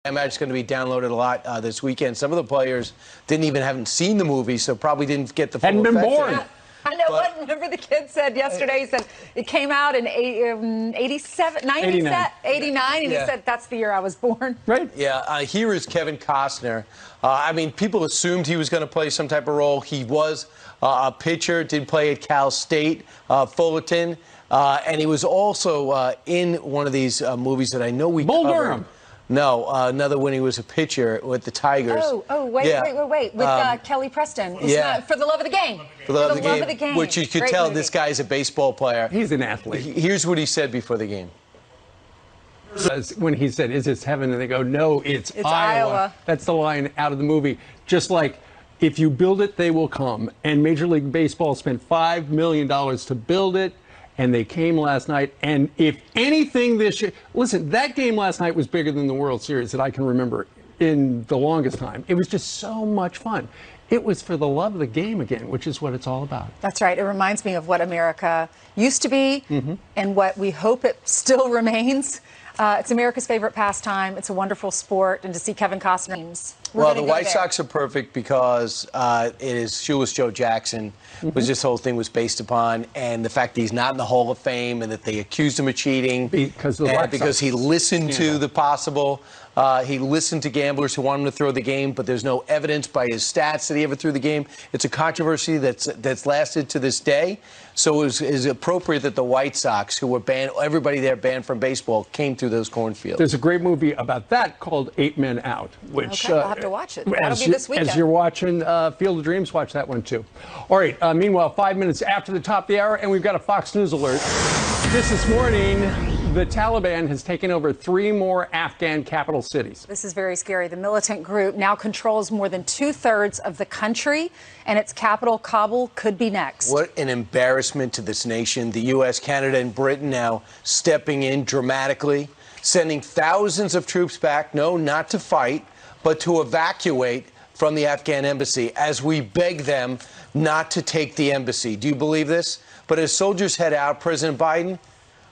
I imagine it's going to be downloaded a lot this weekend. Some of the players haven't seen the movie, so probably didn't get the full hadn't been born. I know what. Remember the kid said yesterday, he said it came out in 87, 89. 89, and he said that's the year I was born. Right. Yeah, here is Kevin Costner. I mean, people assumed he was going to play some type of role. He was a pitcher, did play at Cal State, Fullerton, and he was also in one of these movies that I know we Bull covered. Durham. No, another when he was a pitcher with the Tigers. Wait. With Kelly Preston. For the Love of the Game. For the love of the game. Which you could tell movie. This guy's a baseball player. He's an athlete. Here's what he said before the game. When he said, "Is this heaven?" and they go, "No, it's Iowa." That's the line out of the movie. Just like, if you build it, they will come. And Major League Baseball spent $5 million to build it. And they came last night. And if anything this year, listen, that game last night was bigger than the World Series that I can remember in the longest time. It was just so much fun. It was for the love of the game again, which is what it's all about. That's right. It reminds me of what America used to be and what we hope it still remains. It's America's favorite pastime. It's a wonderful sport. And to see Kevin Costner. Well, the White Sox are perfect because it is Shoeless Joe Jackson, which this whole thing was based upon, and the fact that he's not in the Hall of Fame and that they accused him of cheating because he listened to the possible. He listened to gamblers who want him to throw the game, but there's no evidence by his stats that he ever threw the game. It's a controversy that's lasted to this day. So it is appropriate that the White Sox, who were banned, everybody there banned from baseball, came through those cornfields. There's a great movie about that called 8 Men Out, which I'll have to watch it. That'll be this weekend. As you're watching Field of Dreams, watch that one too. All right. Meanwhile, 5 minutes after the top of the hour, and we've got a Fox News alert. This morning, the Taliban has taken over 3 more Afghan capital cities. This is very scary. The militant group now controls more than 2/3 of the country, and its capital, Kabul, could be next. What an embarrassment to this nation. The U.S., Canada, and Britain now stepping in dramatically, sending thousands of troops back, no, not to fight, but to evacuate from the Afghan embassy as we beg them not to take the embassy. Do you believe this? But as soldiers head out, President Biden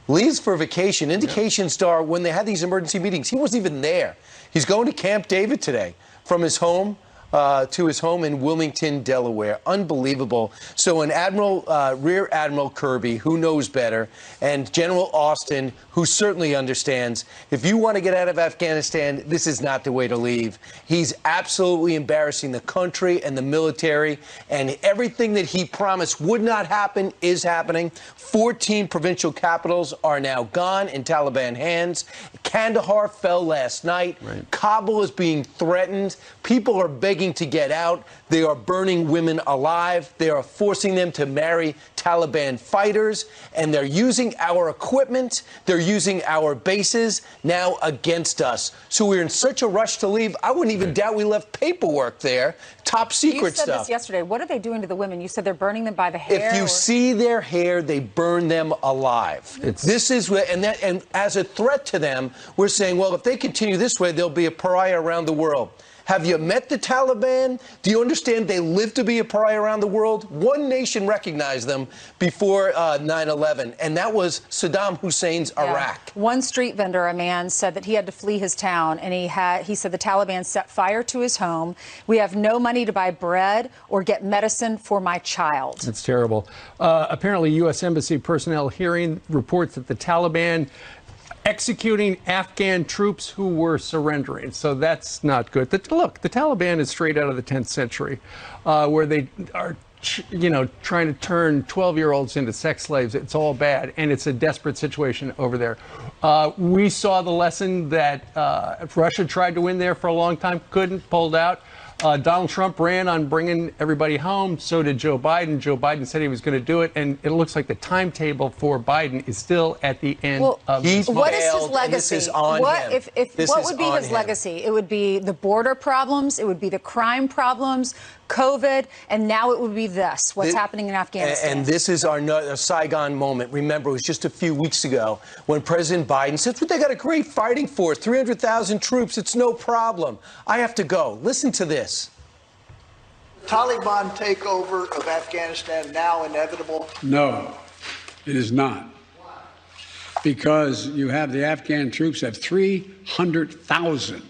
leaves for vacation. Indications are when they had these emergency meetings, he wasn't even there. He's going to Camp David today from his home to his home in Wilmington, Delaware. Unbelievable. So an Rear Admiral Kirby, who knows better, and General Austin, who certainly understands, if you want to get out of Afghanistan, this is not the way to leave. He's absolutely embarrassing the country and the military, and everything that he promised would not happen is happening. 14 provincial capitals are now gone in Taliban hands. Kandahar fell last night. Right. Kabul is being threatened. People are begging to get out. They are burning women alive. They are forcing them to marry Taliban fighters, and they're using our equipment. They're using our bases now against us. So we're in such a rush to leave. I wouldn't even doubt we left paperwork there. Top secret stuff. You said this yesterday. What are they doing to the women? You said they're burning them by the hair. If you see their hair, they burn them alive. This is and as a threat to them, we're saying, well, if they continue this way, they'll be a pariah around the world. Have you met the Taliban? Do you understand they live to be a pariah around the world? One nation recognized them before 9/11, and that was Saddam Hussein's Iraq. One street vendor, a man, said that he had to flee his town, and he said the Taliban set fire to his home. We have no money to buy bread or get medicine for my child. That's terrible. Apparently, U.S. Embassy personnel hearing reports that the Taliban executing Afghan troops who were surrendering. So that's not good. Look, the Taliban is straight out of the 10th century, where they are, trying to turn 12-year-olds into sex slaves. It's all bad, and it's a desperate situation over there. We saw the lesson that Russia tried to win there for a long time, couldn't, pulled out. Donald Trump ran on bringing everybody home. So did Joe Biden. Joe Biden said he was going to do it, and it looks like the timetable for Biden is still at the end of his What is his legacy? This is on him. What would be his legacy? It would be the border problems. It would be the crime problems, COVID, and now it would be this, what's happening in Afghanistan. And this is our Saigon moment. Remember, it was just a few weeks ago when President Biden said, what they got a great fighting force, 300,000 troops, it's no problem. I have to go. Listen to this. Taliban takeover of Afghanistan now inevitable? No, it is not. Because you have the Afghan troops have 300,000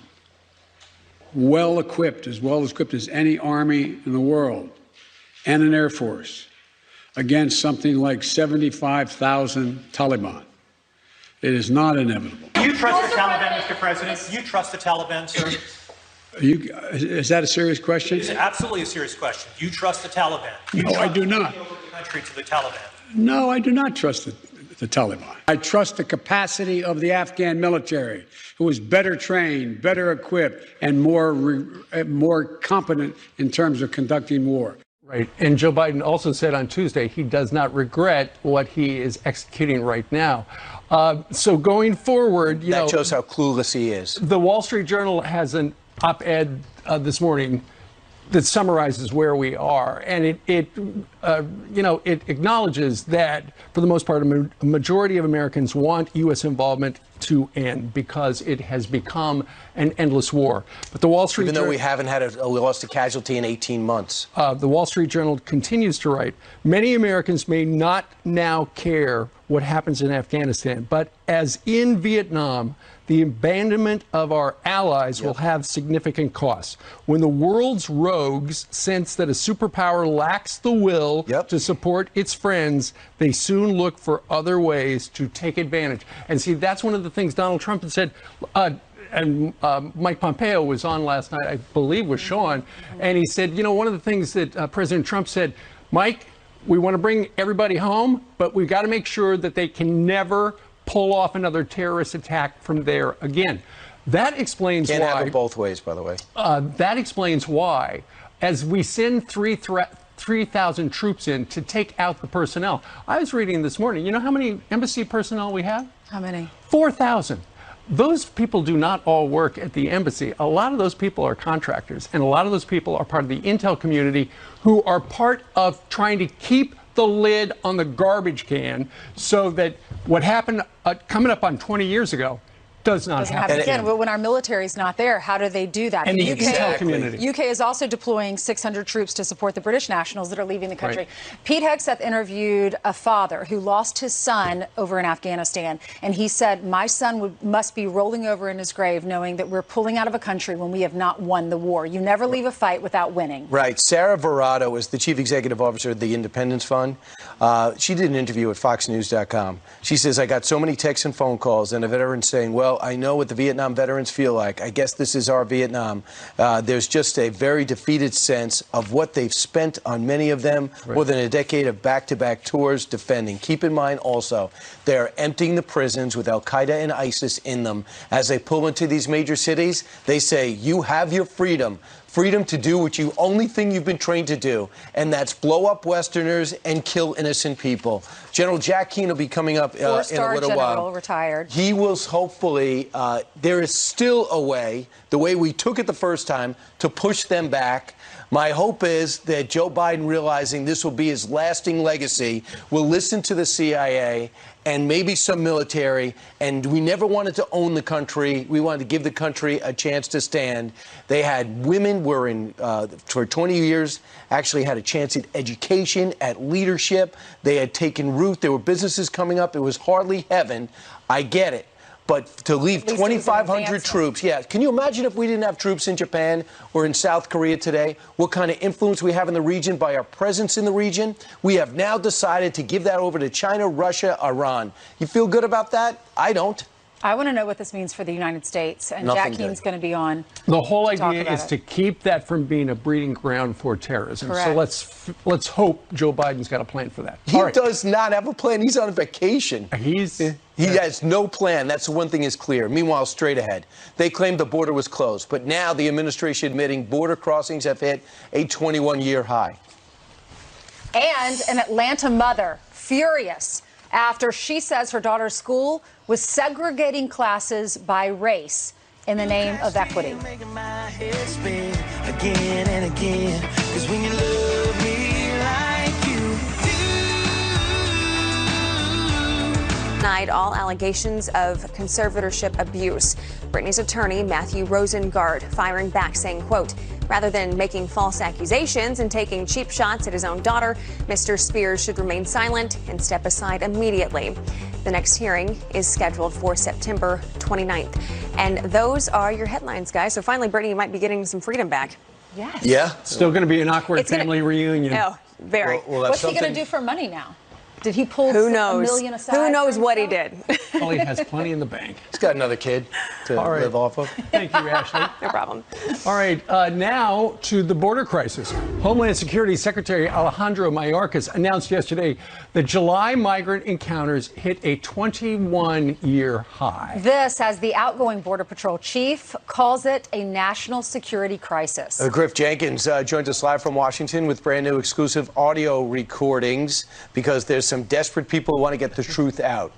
well equipped as any army in the world, and an Air Force, against something like 75,000 Taliban. It is not inevitable. Do you trust the Taliban, Mr. President? Do you trust the Taliban, sir? Is that a serious question? It's absolutely a serious question. Do you trust the Taliban? No, I do not. Over the country to the Taliban. No, I do not trust the Taliban. I trust the capacity of the Afghan military, who is better trained, better equipped, and more competent in terms of conducting war. Right. And Joe Biden also said on Tuesday he does not regret what he is executing right now. So going forward, that shows how clueless he is. The Wall Street Journal has an op-ed this morning that summarizes where we are, and it acknowledges that for the most part, a majority of Americans want U.S. involvement to end because it has become an endless war. But the Wall Street Even though we haven't had lost a casualty in 18 months. The Wall Street Journal continues to write, many Americans may not now care what happens in Afghanistan, but as in Vietnam, the abandonment of our allies will have significant costs. When the world's rogues sense that a superpower lacks the will to support its friends, they soon look for other ways to take advantage. And see, that's one of the things Donald Trump had said. And Mike Pompeo was on last night, I believe, with Sean, and he said, one of the things that President Trump said, Mike, we want to bring everybody home, but we've got to make sure that they can never pull off another terrorist attack from there again. That explains Can't why. have it both ways, by the way. That explains why, as we send 3,000 troops in to take out the personnel. I was reading this morning, you know how many embassy personnel we have? How many? 4,000. Those people do not all work at the embassy. A lot of those people are contractors, and a lot of those people are part of the intel community who are part of trying to keep the lid on the garbage can so that what happened coming up on 20 years ago does not happen again. But when our military is not there, how do they do that? And the intel community. UK is also deploying 600 troops to support the British nationals that are leaving the country. Right. Pete Hegseth interviewed a father who lost his son over in Afghanistan, and he said, my son must be rolling over in his grave knowing that we're pulling out of a country when we have not won the war. You never leave a fight without winning. Right. Sarah Verato is the chief executive officer of the Independence Fund. She did an interview at FoxNews.com. She says, I got so many texts and phone calls and a veteran saying, well, I know what the Vietnam veterans feel like. I guess this is our Vietnam. There's just a very defeated sense of what they've spent on many of them, more than a decade of back-to-back tours defending. Keep in mind also, they're emptying the prisons with Al-Qaeda and ISIS in them. As they pull into these major cities, they say, you have your freedom. Freedom to do what you only thing you've been trained to do, and that's blow up Westerners and kill innocent people. General Jack Keane will be coming up in a little while. Retired. He will hopefully, there is still a way, the way we took it the first time, to push them back. My hope is that Joe Biden, realizing this will be his lasting legacy, will listen to the CIA and maybe some military. And we never wanted to own the country. We wanted to give the country a chance to stand. They had women were in for 20 years, actually had a chance at education, at leadership. They had taken root. There were businesses coming up. It was hardly heaven. I get it. But to leave 2,500 troops, can you imagine if we didn't have troops in Japan or in South Korea today? What kind of influence we have in the region by our presence in the region? We have now decided to give that over to China, Russia, Iran. You feel good about that? I don't. I want to know what this means for the United States, and Jack Keane's going to be on. The whole idea is to keep that from being a breeding ground for terrorism. Correct. So let's hope Joe Biden's got a plan for that. He does not have a plan. He's on vacation. He has no plan. That's the one thing is clear. Meanwhile, straight ahead, they claimed the border was closed, but now the administration admitting border crossings have hit a 21-year high. And an Atlanta mother furious after she says her daughter's school was segregating classes by race in the name of equity. Denied all allegations of conservatorship abuse. Britney's attorney, Matthew Rosengard, firing back, saying, quote, rather than making false accusations and taking cheap shots at his own daughter, Mr. Spears should remain silent and step aside immediately. The next hearing is scheduled for September 29th. And those are your headlines, guys. So finally, Brittany, you might be getting some freedom back. Yes. Yeah. Still going to be an awkward It's gonna- family reunion. Oh, very. Well, What's he going to do for money now? Did he pull Who $1 knows? million aside? Who knows for what he himself? did? Well, he has plenty in the bank. He's got another kid to All right. live off of. Thank you, Ashley. No problem. All right, now to the border crisis. Homeland Security Secretary Alejandro Mayorkas announced yesterday that July migrant encounters hit a 21-year high. This, as the outgoing Border Patrol chief calls it, a national security crisis. Griff Jenkins joins us live from Washington with brand new exclusive audio recordings because there's some desperate people who want to get the truth out.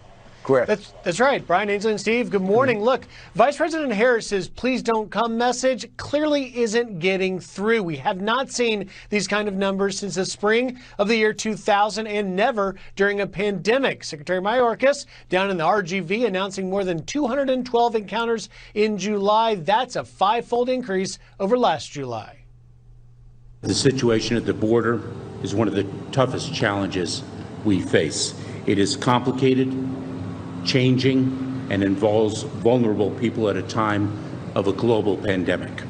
Griff. That's right. Brian, Ainsley, and Steve, good morning. Look, Vice President Harris's please don't come message clearly isn't getting through. We have not seen these kind of numbers since the spring of the year 2000 and never during a pandemic. Secretary Mayorkas down in the RGV announcing more than 212 encounters in July. That's a five-fold increase over last July. The situation at the border is one of the toughest challenges we face. It is complicated, changing, and involves vulnerable people at a time of a global pandemic.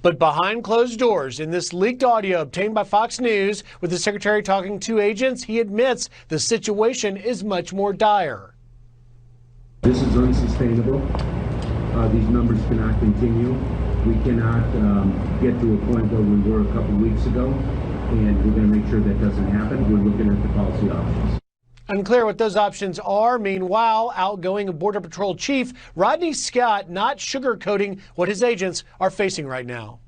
But behind closed doors, in this leaked audio obtained by Fox News with the secretary talking to agents, he admits the situation is much more dire. This is unsustainable. These numbers cannot continue. We cannot get to a point where we were a couple weeks ago, and we're going to make sure that doesn't happen. We're looking at the policy options. Unclear what those options are. Meanwhile, outgoing Border Patrol Chief Rodney Scott not sugarcoating what his agents are facing right now.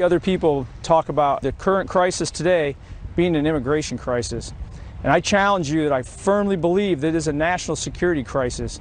Other people talk about the current crisis today being an immigration crisis. And I challenge you that I firmly believe that it is a national security crisis.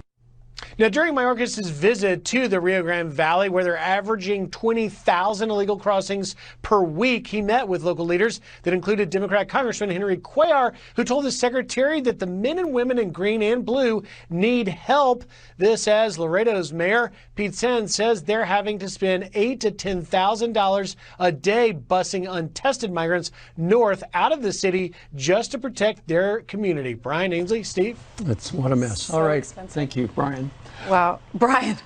Now, during Mayorkas' visit to the Rio Grande Valley, where they're averaging 20,000 illegal crossings per week, he met with local leaders that included Democrat Congressman Henry Cuellar, who told the secretary that the men and women in green and blue need help. This as Laredo's mayor, Pete Sen, says they're having to spend $8,000 to $10,000 a day busing untested migrants north out of the city just to protect their community. Brian, Ainsley, Steve? That's what a mess. So All right, expensive. thank you, Brian. Wow. Brian,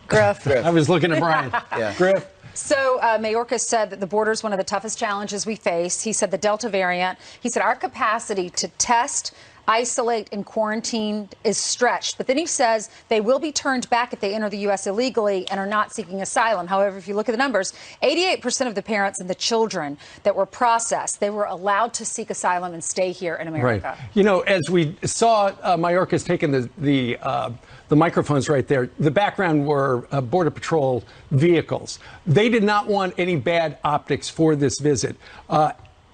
Griff. I was looking at Brian. Yeah. Griff. So Mayorkas said that the border is one of the toughest challenges we face. He said the Delta variant, he said our capacity to test, isolate, and quarantine is stretched. But then he says they will be turned back if they enter the U.S. illegally and are not seeking asylum. However, if you look at the numbers, 88% of the parents and the children that were processed, they were allowed to seek asylum and stay here in America. Right. You know, as we saw Mayorkas taking the microphones right there, the background were Border Patrol vehicles. They did not want any bad optics for this visit.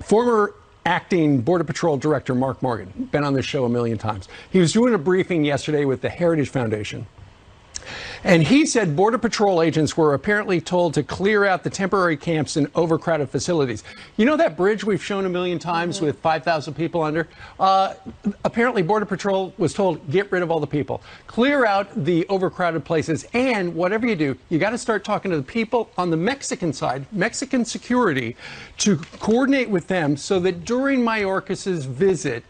Former acting Border Patrol Director Mark Morgan, been on this show a million times. He was doing a briefing yesterday with the Heritage Foundation. And he said Border Patrol agents were apparently told to clear out the temporary camps in overcrowded facilities. You know that bridge we've shown a million times with 5,000 people under? Apparently Border Patrol was told, get rid of all the people. Clear out the overcrowded places. And whatever you do, you got to start talking to the people on the Mexican side, Mexican security, to coordinate with them so that during Mayorkas's visit,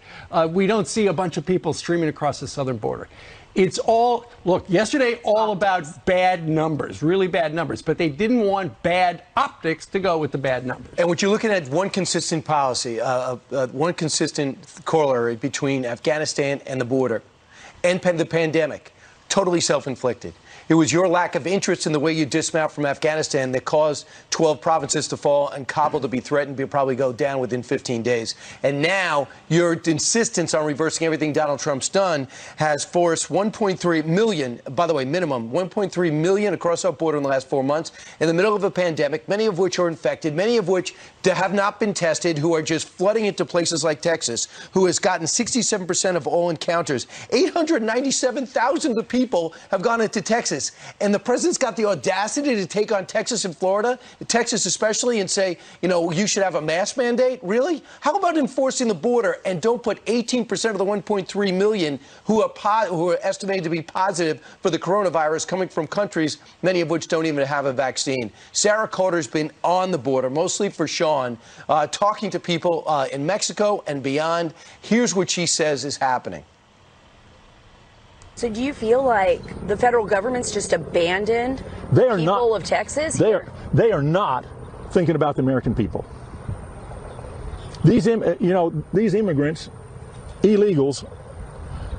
we don't see a bunch of people streaming across the southern border. It's all, look, yesterday, all about bad numbers, really bad numbers, but they didn't want bad optics to go with the bad numbers. And what you're looking at, one consistent policy, one consistent corollary between Afghanistan and the border and the pandemic, totally self-inflicted. It was your lack of interest in the way you dismount from Afghanistan that caused 12 provinces to fall and Kabul to be threatened to probably go down within 15 days. And now your insistence on reversing everything Donald Trump's done has forced 1.3 million, by the way, minimum 1.3 million across our border in the last 4 months in the middle of a pandemic, many of which are infected, many of which have not been tested, who are just flooding into places like Texas, who has gotten 67% of all encounters. 897,000 of people have gone into Texas. And the president's got the audacity to take on Texas and Florida, Texas especially, and say, you know, you should have a mask mandate? Really? How about enforcing the border and don't put 18% of the 1.3 million who are estimated to be positive for the coronavirus coming from countries, many of which don't even have a vaccine? Sarah Carter's been on the border, mostly for Sean, talking to people in Mexico and beyond. Here's what she says is happening. So do you feel like the federal government's just abandoned people of Texas? They are not thinking about the American people. These immigrants, illegals,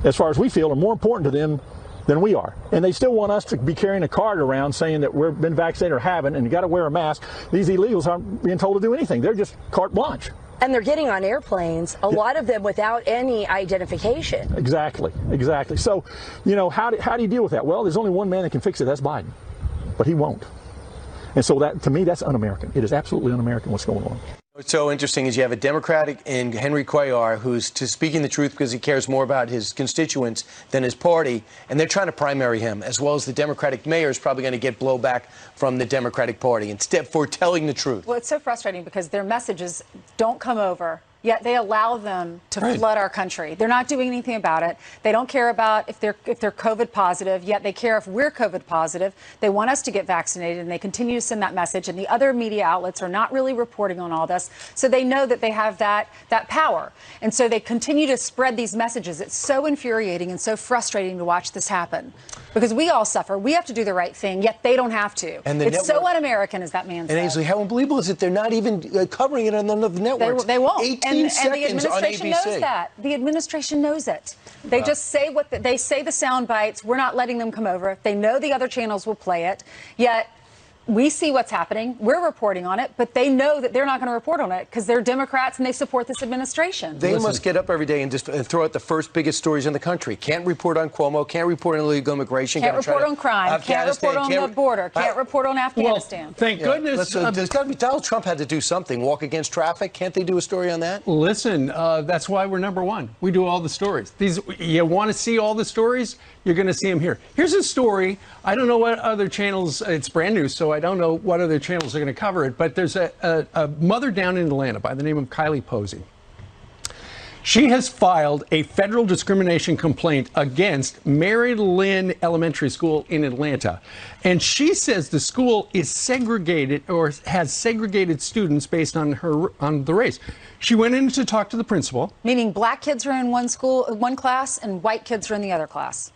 as far as we feel, are more important to them than we are. And they still want us to be carrying a card around saying that we've been vaccinated or haven't, and you got to wear a mask. These illegals aren't being told to do anything. They're just carte blanche. And they're getting on airplanes, a lot of them without any identification. Exactly. So, how do you deal with that? Well, there's only one man that can fix it. That's Biden. But he won't. And so that, to me, that's un-American. It is absolutely un-American what's going on. What's so interesting is you have a Democratic in Henry Cuellar who's speaking the truth because he cares more about his constituents than his party, and they're trying to primary him, as well as the Democratic mayor is probably going to get blowback from the Democratic Party instead for telling the truth. Well, it's so frustrating because their messages don't come over, yet they allow them to flood our country. They're not doing anything about it. They don't care about if they're COVID positive, yet they care if we're COVID positive. They want us to get vaccinated, and they continue to send that message. And the other media outlets are not really reporting on all this, so they know that they have that power. And so they continue to spread these messages. It's so infuriating and so frustrating to watch this happen because we all suffer. We have to do the right thing, yet they don't have to. And it's so un-American, as that man said. And Ainsley, how unbelievable is it? They're not even covering it on none of the networks. They won't. 18 and seconds the administration on ABC. knows that. The administration knows it. They just say they say the sound bites. We're not letting them come over. They know the other channels will play it. Yet we see what's happening. We're reporting on it, but they know that they're not going to report on it because they're Democrats and they support this administration. They must get up every day and just throw out the first biggest stories in the country. Can't report on Cuomo, can't report on illegal immigration. Can't report on crime, can't report on the border, can't report on Afghanistan. Well, thank goodness. There's got to be, Donald Trump had to do something, walk against traffic. Can't they do a story on that? Listen, that's why we're number one. We do all the stories. You want to see all the stories? You're going to see them here. Here's a story. I don't know what other channels, it's brand new, so I don't know what other channels are going to cover it, but there's a mother down in Atlanta by the name of Kylie Posey. She has filed a federal discrimination complaint against Mary Lynn Elementary School in Atlanta. And she says the school is segregated or has segregated students based on the race. She went in to talk to the principal. Meaning black kids are in one class and white kids are in the other class.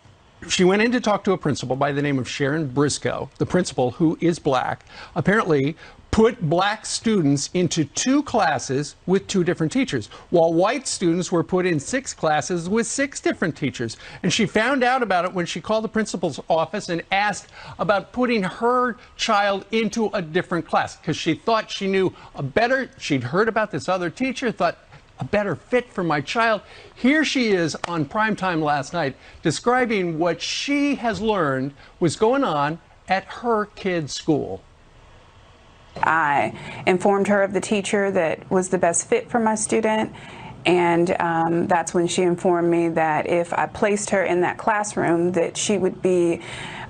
She went in to talk to a principal by the name of Sharon Briscoe. The principal, who is black, apparently put black students into 2 classes with 2 different teachers, while white students were put in 6 classes with 6 different teachers. And she found out about it when she called the principal's office and asked about putting her child into a different class because she thought she knew she'd heard about this other teacher, thought a better fit for my child. Here she is on primetime last night describing what she has learned was going on at her kid's school. I informed her of the teacher that was the best fit for my student, and that's when she informed me that if I placed her in that classroom that she would be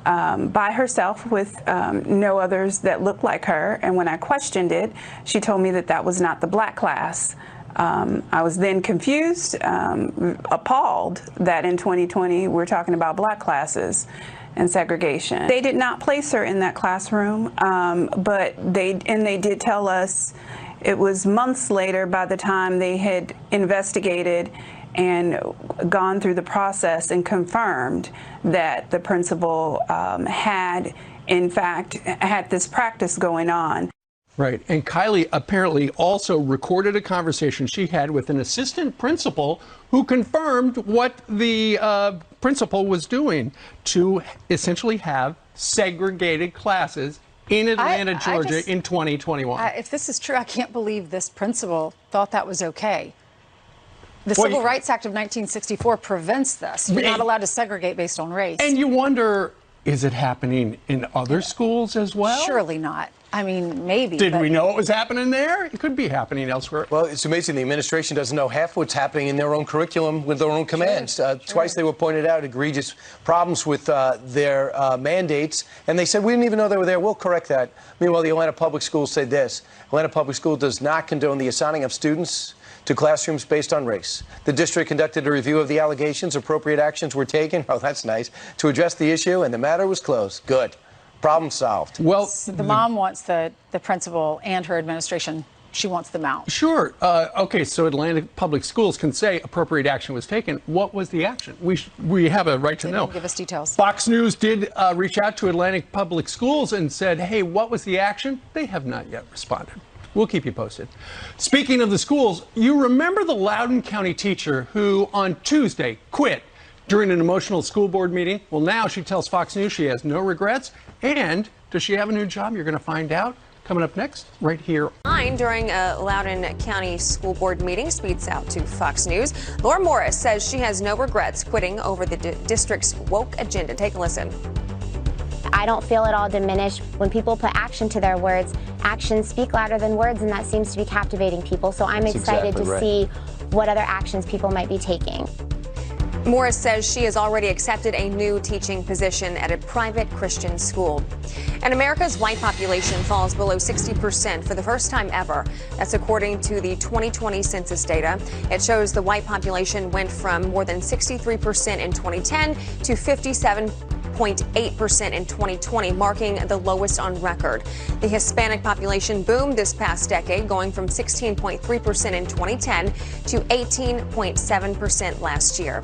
by herself with no others that looked like her. And when I questioned it, she told me that that was not the black class. I was then confused, appalled that in 2020 we're talking about black classes and segregation. They did not place her in that classroom, but they did tell us it was months later by the time they had investigated and gone through the process and confirmed that the principal had, in fact, had this practice going on. Right. And Kylie apparently also recorded a conversation she had with an assistant principal who confirmed what the principal was doing to essentially have segregated classes in Atlanta, Georgia in 2021. If this is true, I can't believe this principal thought that was okay. The Civil Rights Act of 1964 prevents this. You're not allowed to segregate based on race. And you wonder, is it happening in other schools as well? Surely not. I mean, maybe. Did we know it was happening there? It could be happening elsewhere. Well, it's amazing the administration doesn't know half what's happening in their own curriculum with their own commands. Twice they were pointed out egregious problems with their mandates, and they said, we didn't even know they were there. We'll correct that. Meanwhile, the Atlanta Public Schools said this. Atlanta Public School does not condone the assigning of students to classrooms based on race. The district conducted a review of the allegations. Appropriate actions were taken. Oh, that's nice. To address the issue, and the matter was closed. Good. Problem solved. Well, the mom wants the principal and her administration she wants them out. Sure. Okay, so Atlantic Public Schools can say appropriate action was taken. What was the action? We have a right to know. Give us details. Fox News did reach out to Atlantic Public Schools and said, hey, what was the action? They have not yet responded. We'll keep you posted. Speaking of the schools, you remember the Loudoun County teacher who on Tuesday quit during an emotional school board meeting? Well, now she tells Fox News she has no regrets. And does she have a new job? You're going to find out. Coming up next, right here. During a Loudoun County School Board meeting, speaks out to Fox News. Laura Morris says she has no regrets quitting over the district's woke agenda. Take a listen. I don't feel at all diminished when people put action to their words. Actions speak louder than words, and that seems to be captivating people. So I'm excited to see what other actions people might be taking. Morris says she has already accepted a new teaching position at a private Christian school. And America's white population falls below 60% for the first time ever. That's according to the 2020 census data. It shows the white population went from more than 63% in 2010 to 57.8% in 2020, marking the lowest on record. The Hispanic population boomed this past decade, going from 16.3% in 2010 to 18.7% last year.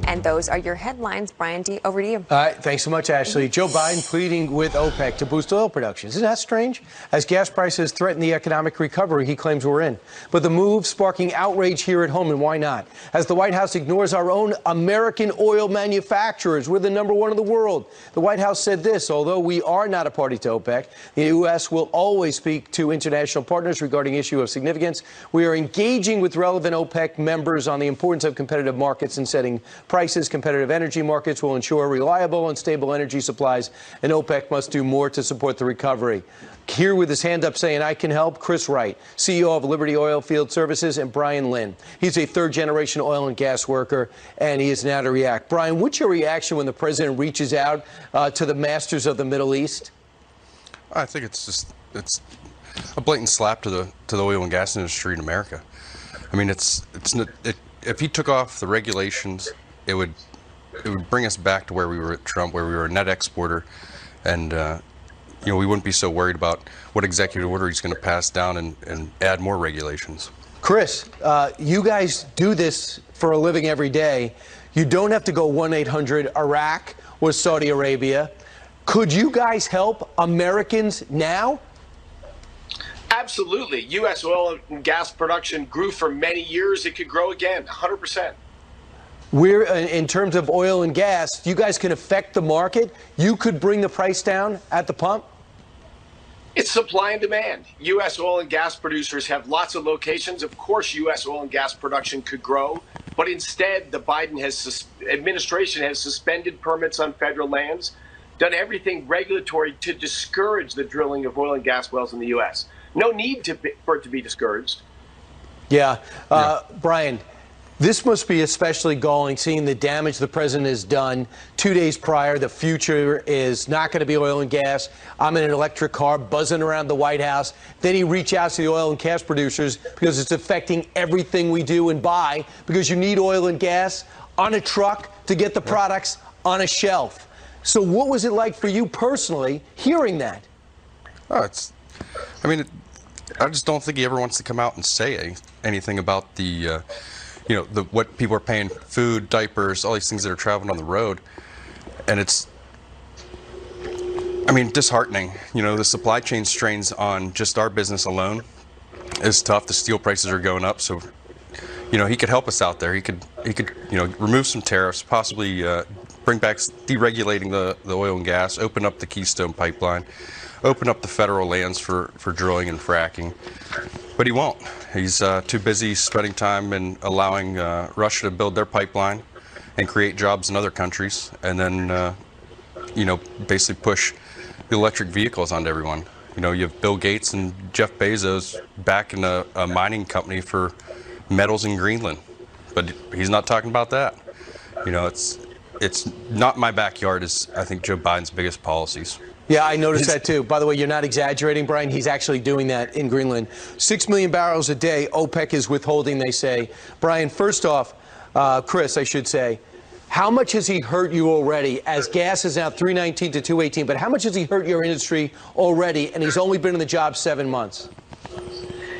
And those are your headlines. Brian D., over to you. All right, thanks so much, Ashley. Joe Biden pleading with OPEC to boost oil production. Isn't that strange? As gas prices threaten the economic recovery he claims we're in. But the move sparking outrage here at home, and why not? As the White House ignores our own American oil manufacturers. We're the #1 in the world. The White House said this: although we are not a party to OPEC, the U.S. will always speak to international partners regarding issue of significance. We are engaging with relevant OPEC members on the importance of competitive markets and setting prices. Competitive energy markets will ensure reliable and stable energy supplies, and OPEC must do more to support the recovery. Here with his hand up saying, I can help, Chris Wright, CEO of Liberty Oilfield Services, and Brian Lynn. He's a third-generation oil and gas worker, and he is now to react. Brian, what's your reaction when the president reaches out to the masters of the Middle East? I think it's a blatant slap to the oil and gas industry in America. I mean, if he took off the regulations, it would bring us back to where we were at Trump, where we were a net exporter, and we wouldn't be so worried about what executive order he's going to pass down and add more regulations. Chris, you guys do this for a living every day. You don't have to go 1-800-Iraq or Saudi Arabia. Could you guys help Americans now? Absolutely. U.S. oil and gas production grew for many years. It could grow again, 100%. We're, in terms of oil and gas, you guys can affect the market. You could bring the price down at the pump. It's supply and demand. U.S. oil and gas producers have lots of locations. Of course, U.S. oil and gas production could grow, but instead, the Biden administration has suspended permits on federal lands, done everything regulatory to discourage the drilling of oil and gas wells in the U.S. No need for it to be discouraged. Yeah. Brian, this must be especially galling, seeing the damage the president has done 2 days prior. The future is not going to be oil and gas. I'm in an electric car buzzing around the White House. Then he reaches out to the oil and gas producers because it's affecting everything we do and buy, because you need oil and gas on a truck to get the products on a shelf. So what was it like for you personally hearing that? I just don't think he ever wants to come out and say anything about the what people are paying, food, diapers, all these things that are traveling on the road. And it's, disheartening. The supply chain strains on just our business alone is tough. The steel prices are going up. So, he could help us out there. He could remove some tariffs, possibly bring back deregulating the oil and gas, open up the Keystone Pipeline, open up the federal lands for drilling and fracking. But he won't. He's too busy spending time and allowing Russia to build their pipeline and create jobs in other countries, and then, basically push the electric vehicles onto everyone. You have Bill Gates and Jeff Bezos backing a mining company for metals in Greenland, but he's not talking about that. It's not my backyard is, I think, Joe Biden's biggest policies. Yeah, I noticed that too. By the way, you're not exaggerating, Brian. He's actually doing that in Greenland. 6 million barrels a day OPEC is withholding, they say. Brian, first off, Chris, I should say, how much has he hurt you already? As gas is now $3.19 to $2.18, but how much has he hurt your industry already? And he's only been in the job 7 months.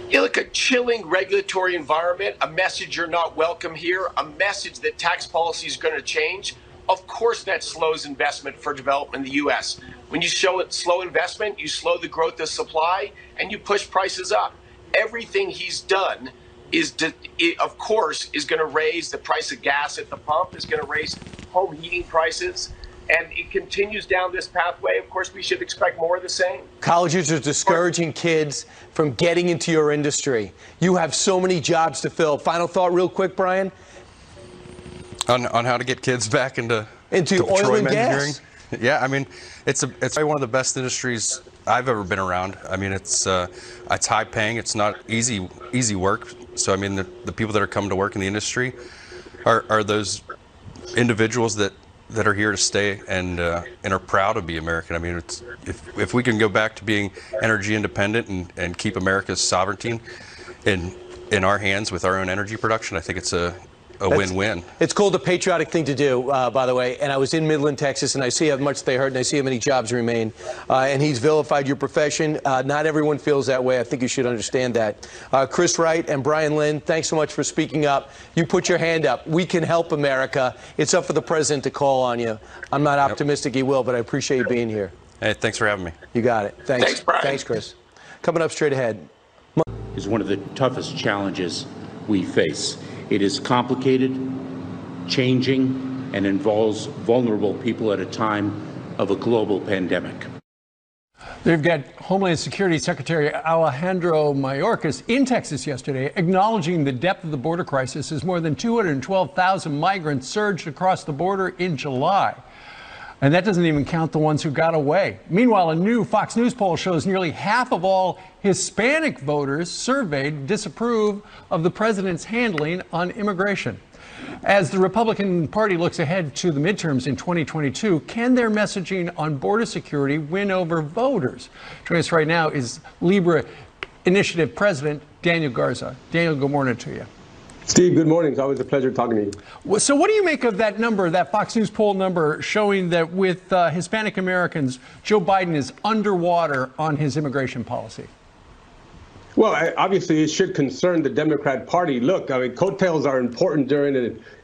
You look at chilling regulatory environment, a message you're not welcome here, a message that tax policy is going to change. Of course, that slows investment for development in the U.S. When you show it slow investment, you slow the growth of supply and you push prices up. Everything he's done of course, is going to raise the price of gas at the pump, is going to raise home heating prices. And it continues down this pathway. Of course, we should expect more of the same. Colleges are discouraging kids from getting into your industry. You have so many jobs to fill. Final thought real quick, Brian? On how to get kids back into oil and gas. Yeah, I mean, it's probably one of the best industries I've ever been around. I mean, it's high paying. It's not easy work. So, I mean, the people that are coming to work in the industry are those individuals that are here to stay and are proud to be American. I mean, if we can go back to being energy independent and keep America's sovereignty in our hands with our own energy production, I think it's a win-win. It's called a patriotic thing to do, by the way. And I was in Midland, Texas, and I see how much they hurt, and I see how many jobs remain. And he's vilified your profession. Not everyone feels that way. I think you should understand that. Chris Wright and Brian Lynn, thanks so much for speaking up. You put your hand up. We can help America. It's up for the president to call on you. I'm not optimistic he will, but I appreciate you being here. Hey, thanks for having me. You got it. Thanks, Brian. Thanks, Chris. Coming up straight ahead. Is one of the toughest challenges we face. It is complicated, changing, and involves vulnerable people at a time of a global pandemic. They've got Homeland Security Secretary Alejandro Mayorkas in Texas yesterday, acknowledging the depth of the border crisis as more than 212,000 migrants surged across the border in July. And that doesn't even count the ones who got away. Meanwhile, a new Fox News poll shows nearly half of all Hispanic voters surveyed disapprove of the president's handling on immigration. As the Republican Party looks ahead to the midterms in 2022, can their messaging on border security win over voters? Joining us right now is Libre Initiative President Daniel Garza. Daniel, good morning to you. Steve, good morning. It's always a pleasure talking to you. So what do you make of that number, that Fox News poll number, showing that with Hispanic Americans, Joe Biden is underwater on his immigration policy? Well, obviously, it should concern the Democrat Party. Look, I mean, coattails are important during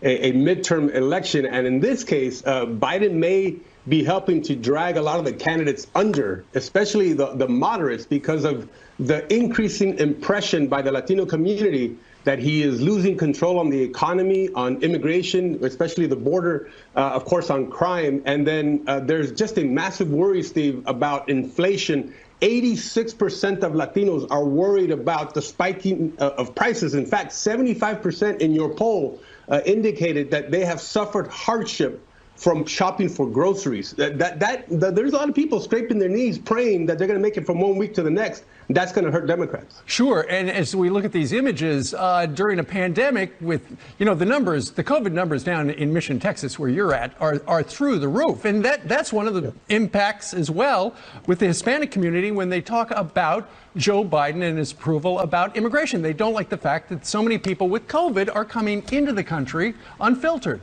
a midterm election. And in this case, Biden may be helping to drag a lot of the candidates under, especially the moderates, because of the increasing impression by the Latino community that he is losing control on the economy, on immigration, especially the border, of course, on crime. And then there's just a massive worry, Steve, about inflation. 86% of Latinos are worried about the spiking of prices. In fact, 75% in your poll indicated that they have suffered hardship from shopping for groceries. There's a lot of people scraping their knees, praying that they're going to make it from one week to the next. That's going to hurt Democrats. Sure. And as we look at these images during a pandemic with, the numbers, the COVID numbers down in Mission, Texas, where you're at, are through the roof. And that's one of the impacts as well with the Hispanic community when they talk about Joe Biden and his approval about immigration. They don't like the fact that so many people with COVID are coming into the country unfiltered.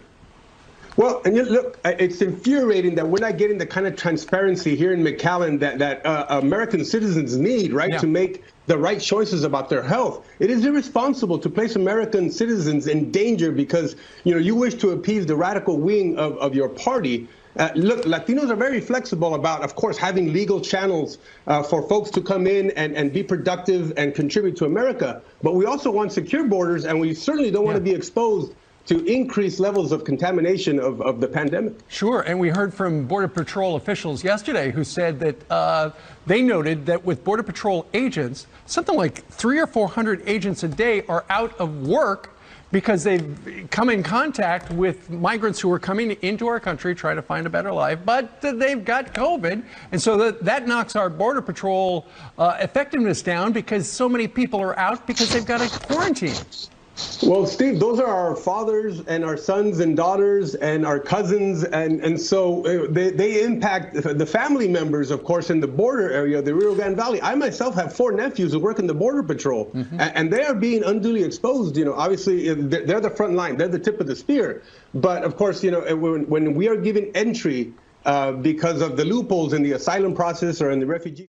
Well, and look, it's infuriating that we're not getting the kind of transparency here in McAllen that American citizens need, right, to make the right choices about their health. It is irresponsible to place American citizens in danger because, you wish to appease the radical wing of your party. Look, Latinos are very flexible about, of course, having legal channels for folks to come in and be productive and contribute to America. But we also want secure borders, and we certainly don't want to be exposed to increase levels of contamination of the pandemic. Sure, and we heard from Border Patrol officials yesterday who said that they noted that with Border Patrol agents, something like 300 or 400 agents a day are out of work because they've come in contact with migrants who are coming into our country trying to find a better life, but they've got COVID. And so that knocks our Border Patrol effectiveness down because so many people are out because they've got to quarantine. Well, Steve, those are our fathers and our sons and daughters and our cousins. And so they impact the family members, of course, in the border area, the Rio Grande Valley. I myself have 4 nephews who work in the Border Patrol, and they are being unduly exposed. Obviously, they're the front line. They're the tip of the spear. But, of course, when we are given entry because of the loopholes in the asylum process or in the refugee